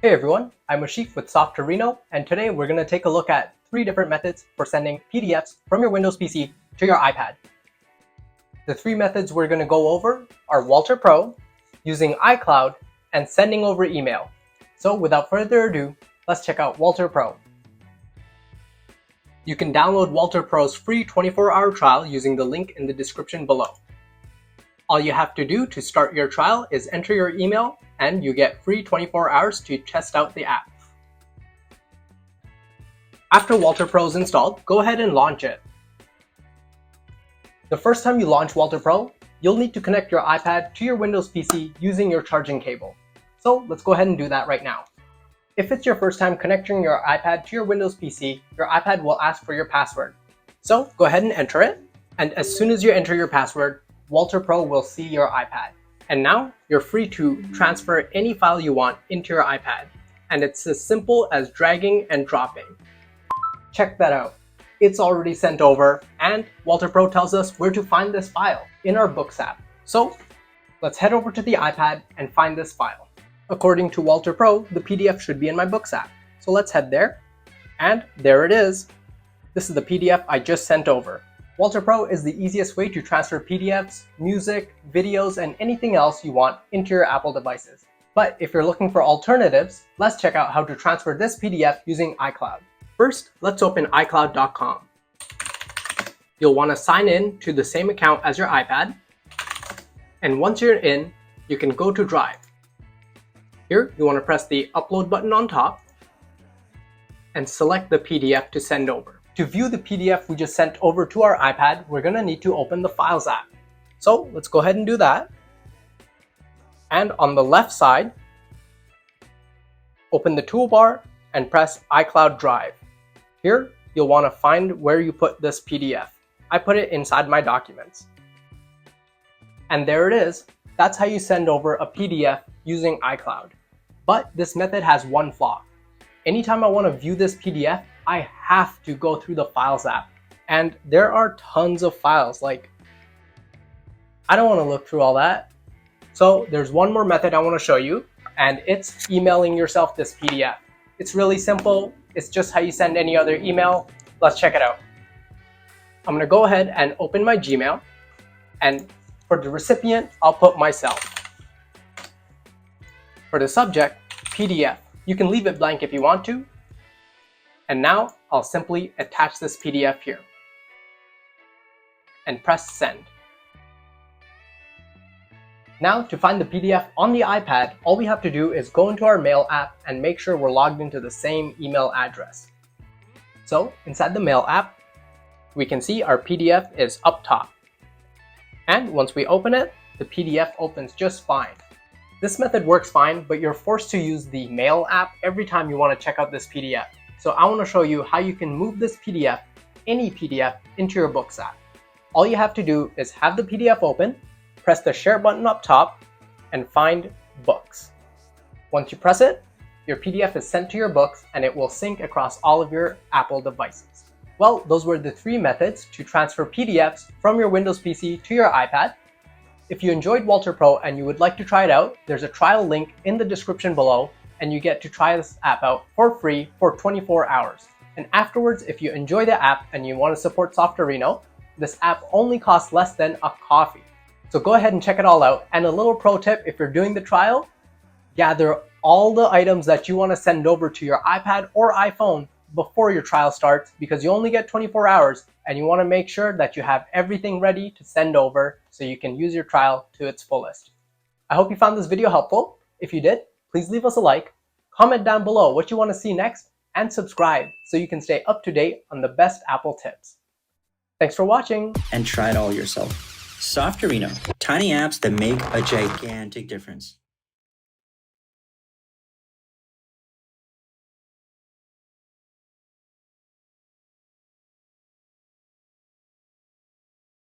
Hey everyone, I'm Ashik with Softorino, and today we're going to take a look at 3 different methods for sending PDFs from your Windows PC to your iPad. The 3 methods we're going to go over are WALTR PRO, using iCloud, and sending over email. So without further ado, let's check out WALTR PRO. You can download WALTR PRO's free 24-hour trial using the link in the description below. All you have to do to start your trial is enter your email and you get free 24 hours to test out the app. After WALTR PRO is installed, go ahead and launch it. The first time you launch WALTR PRO, you'll need to connect your iPad to your Windows PC using your charging cable. So let's go ahead and do that right now. If it's your first time connecting your iPad to your Windows PC, your iPad will ask for your password. So go ahead and enter it, and as soon as you enter your password, WALTR PRO will see your iPad. And now you're free to transfer any file you want into your iPad. And it's as simple as dragging and dropping. Check that out. It's already sent over, and WALTR PRO tells us where to find this file in our Books app. So let's head over to the iPad and find this file. According to WALTR PRO, the PDF should be in my Books app. So let's head there. And there it is. This is the PDF I just sent over. WALTR PRO is the easiest way to transfer PDFs, music, videos, and anything else you want into your Apple devices. But if you're looking for alternatives, let's check out how to transfer this PDF using iCloud. First, let's open iCloud.com. You'll want to sign in to the same account as your iPad. And once you're in, you can go to Drive. Here, you want to press the Upload button on top and select the PDF to send over. To view the PDF we just sent over to our iPad, we're going to need to open the Files app. So let's go ahead and do that. And on the left side, open the toolbar and press iCloud Drive. Here, you'll want to find where you put this PDF. I put it inside my documents. And there it is. That's how you send over a PDF using iCloud. But this method has one flaw. Anytime I want to view this PDF, I have to go through the Files app. And there are tons of files, I don't want to look through all that. So there's one more method I want to show you, and it's emailing yourself this PDF. It's really simple. It's just how you send any other email. Let's check it out. I'm going to go ahead and open my Gmail, and for the recipient, I'll put myself. For the subject, PDF. You can leave it blank if you want to. And now I'll simply attach this PDF here and press send. Now to find the PDF on the iPad, all we have to do is go into our Mail app and make sure we're logged into the same email address. So inside the Mail app, we can see our PDF is up top. And once we open it, the PDF opens just fine. This method works fine, but you're forced to use the Mail app every time you want to check out this PDF. So I want to show you how you can move this PDF, any PDF, into your Books app. All you have to do is have the PDF open, press the Share button up top, and find Books. Once you press it, your PDF is sent to your Books and it will sync across all of your Apple devices. Well, those were the 3 methods to transfer PDFs from your Windows PC to your iPad. If you enjoyed WALTR PRO and you would like to try it out, there's a trial link in the description below, and you get to try this app out for free for 24 hours. And afterwards, if you enjoy the app and you want to support Softorino, this app only costs less than a coffee. So go ahead and check it all out. And a little pro tip, if you're doing the trial, gather all the items that you want to send over to your iPad or iPhone before your trial starts, because you only get 24 hours and you want to make sure that you have everything ready to send over so you can use your trial to its fullest. I hope you found this video helpful. If you did, please leave us a like, comment down below what you want to see next, and subscribe so you can stay up to date on the best Apple tips. Thanks for watching. And try it all yourself. Softorino, tiny apps that make a gigantic difference.